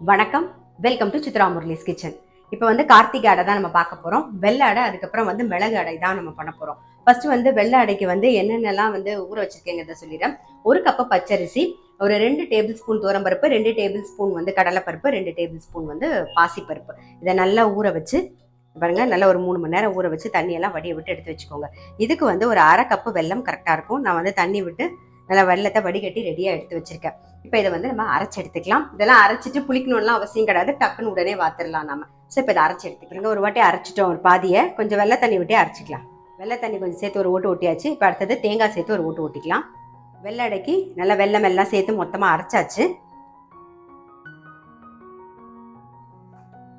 வணக்கம், welcome to Chitra Murali's kitchen. இப்போ வந்து கார்த்திகை அடை தான் நம்ம பார்க்க போகிறோம். வெள்ளை அடை, அதுக்கப்புறம் வந்து மிளகு அடை தான் நம்ம பண்ண போகிறோம். ஃபர்ஸ்ட் வந்து வெள்ளை அடைக்கு வந்து என்னென்னலாம் வந்து ஊற வச்சிருக்கேங்கிறத சொல்லிடுறேன். 1 கப்பு பச்சரிசி, ஒரு 2 டேபிள் ஸ்பூன் துவரம்பருப்பு, 2 டேபிள் ஸ்பூன் வந்து கடலைப்பருப்பு, 2 டேபிள் ஸ்பூன் வந்து பாசிப்பருப்பு. இதை நல்லா ஊற வச்சு பாருங்க, நல்லா ஒரு 3 மணி நேரம் ஊற வச்சு தண்ணியெல்லாம் வடிய விட்டு எடுத்து வச்சுக்கோங்க. இதுக்கு வந்து ஒரு 1/2 கப்பு வெல்லம் கரெக்டாக இருக்கும். நான் வந்து தண்ணி விட்டு நல்லா வெள்ளத்தை வடிகட்டி ரெடியாக எடுத்து வச்சிருக்கேன். இப்போ இதை வந்து நம்ம அரைச்சி எடுத்துக்கலாம். இதெல்லாம் அரைச்சிட்டு புளிக்கணும்லாம் அவசியம் கிடையாது, டக்குன்னு உடனே வாத்திரலாம் நம்ம. ஸோ இப்போ இதை அரைச்சி எடுத்துக்கலாம். ஒரு வாட்டி அரைச்சிட்டோம், ஒரு பாதியை கொஞ்சம் வெள்ளை தண்ணி விட்டே அரைச்சிக்கலாம். வெள்ளை தண்ணி கொஞ்சம் சேர்த்து ஒரு ஓட்டு ஓட்டியாச்சு. இப்போ அடுத்தது தேங்காய் சேர்த்து ஒரு ஓட்டு ஓட்டிக்கலாம். வெள்ளை அடைக்கு நல்லா வெள்ளம் எல்லாம் சேர்த்து மொத்தமாக அரைச்சாச்சு.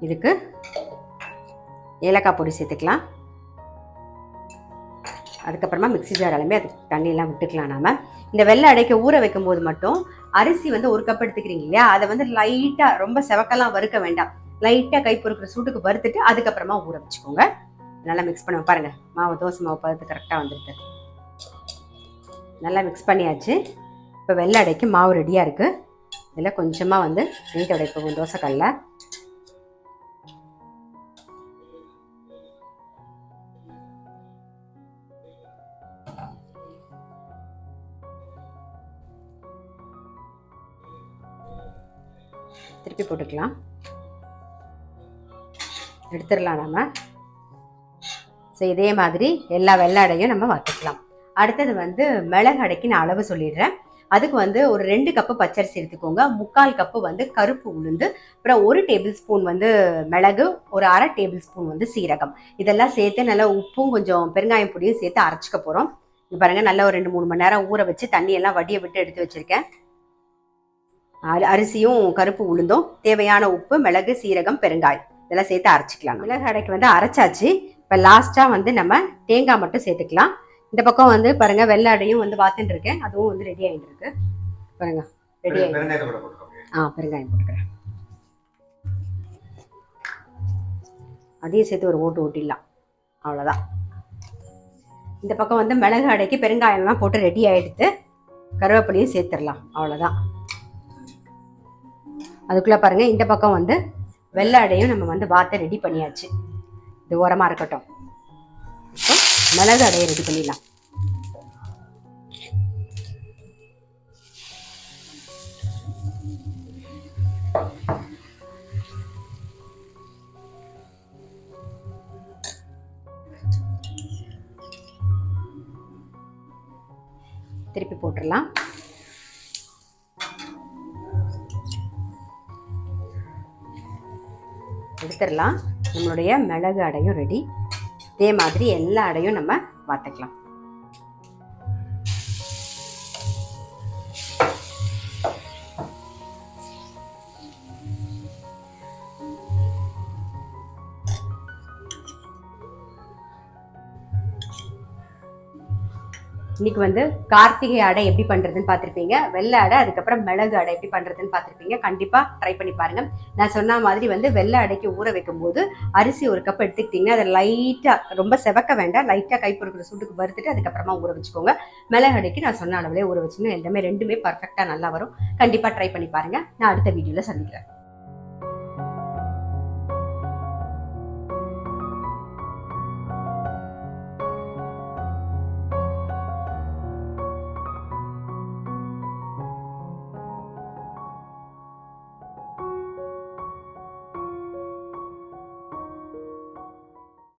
இதுக்கு ஏலக்காய் பொடி சேர்த்துக்கலாம். அதுக்கப்புறமா மிக்சி ஜார் எல்லாமே அதுக்கு தண்ணியெல்லாம் விட்டுக்கலாம். நாம இந்த வெள்ளை அடைக்க ஊற வைக்கும் போது மட்டும் அரிசி வந்து 1 கப் எடுத்துக்கிறீங்க இல்லையா, அதை வந்து லைட்டா, ரொம்ப செவக்கெல்லாம் வறுக்க வேண்டாம், லைட்டா கை பொறுக்கிற சூட்டுக்கு வறுத்துட்டு அதுக்கப்புறமா ஊற வச்சுக்கோங்க. நல்லா மிக்ஸ் பண்ண பாருங்க, மாவு தோசை மாவு பதத்து கரெக்டாக வந்துருக்கு. நல்லா மிக்ஸ் பண்ணியாச்சு. இப்போ வெள்ளை அடைக்கு மாவு ரெடியாக இருக்கு. இதில் கொஞ்சமாக வந்து நெய் தடவிப்போம் தோசைக்கல்ல. திருப்பி போட்டுக்கலாம், எடுத்துடலாம் நம்ம. ஸோ இதே மாதிரி எல்லா வெள்ளை அடையும் நம்ம வறுத்துக்கலாம். அடுத்தது வந்து மிளகு அடைக்கு நான் அளவு சொல்லிடுறேன். அதுக்கு வந்து ஒரு 2 கப்பு பச்சரிசி எடுத்துக்கோங்க, 3/4 கப்பு வந்து கருப்பு உளுந்து, அப்புறம் 1 டேபிள் ஸ்பூன் வந்து மிளகு, ஒரு 1/2 டேபிள் ஸ்பூன் வந்து சீரகம். இதெல்லாம் சேர்த்து நல்லா உப்பும் கொஞ்சம் பெருங்காயம் பொடியும் சேர்த்து அரைச்சிக்க போகிறோம். இது பாருங்க, நல்லா ஒரு 2-3 மணி நேரம் ஊற வச்சு தண்ணியெல்லாம் வடிய விட்டு எடுத்து வச்சிருக்கேன். அரிசியும் கருப்பு உளுந்தும், தேவையான உப்பு, மிளகு, சீரகம், பெருங்காயம் இதெல்லாம் சேர்த்து அரைச்சிக்கலாம். மிளகு அடைக்கு வந்து அரைச்சாச்சு. இப்போ லாஸ்ட்டாக வந்து நம்ம தேங்காய் மட்டும் சேர்த்துக்கலாம். இந்த பக்கம் வந்து பாருங்க, வெள்ளை அடையும் வந்து பார்த்துட்டு இருக்கேன், அதுவும் வந்து ரெடி ஆகிட்டு இருக்கு. பாருங்க ரெடி ஆகிட்டு. பெருங்காயம் போட்டுக்கிறேன். அதையும் சேர்த்து ஒரு ஓட்டு ஓட்டிடலாம், அவ்வளோதான். இந்த பக்கம் வந்து மிளகு அடைக்கு பெருங்காயம்லாம் போட்டு ரெடி ஆகிடுது. கருவேப்பிலையும் சேர்த்துடலாம், அவ்வளோதான். அதுக்குள்ளே பாருங்கள், இந்த பக்கம் வந்து வெள்ளை அடையும் நம்ம வந்து வார்த்தை ரெடி பண்ணியாச்சு. இது ஓரமாக இருக்கட்டும். இப்போ மிளகு அடையை ரெடி பண்ணிடலாம். திருப்பி போட்டுடலாம். எடுத்துடலாம். நம்மளுடைய மிளகு அடையும் ரெடி. இதே மாதிரி எல்லா அடையும் நம்ம வாத்துக்கலாம். இன்னைக்கு வந்து கார்த்திகை அடை எப்படி பண்றதுன்னு பார்த்துருப்பீங்க, வெள்ளை அடை, அதுக்கப்புறம் மிளகு அடை எப்படி பண்றதுன்னு பார்த்துருப்பீங்க. கண்டிப்பா ட்ரை பண்ணி பாருங்க. நான் சொன்ன மாதிரி வந்து வெள்ளை அடைக்கு ஊற வைக்கும் போது அரிசி 1 கப் எடுத்துக்கிட்டீங்கன்னா அதை லைட்டா, ரொம்ப செவக்க வேண்டாம், லைட்டா கை பொறுக்கிற சூட்டுக்கு வறுத்துட்டு அதுக்கப்புறமா ஊற வச்சுக்கோங்க. மிளகு அடைக்கு நான் சொன்ன அளவுலேயே ஊற வச்சுன்னு எல்லாமே 2மே பர்ஃபெக்டா நல்லா வரும். கண்டிப்பா ட்ரை பண்ணி பாருங்க. நான் அடுத்த வீடியோல சந்திக்கிறேன்.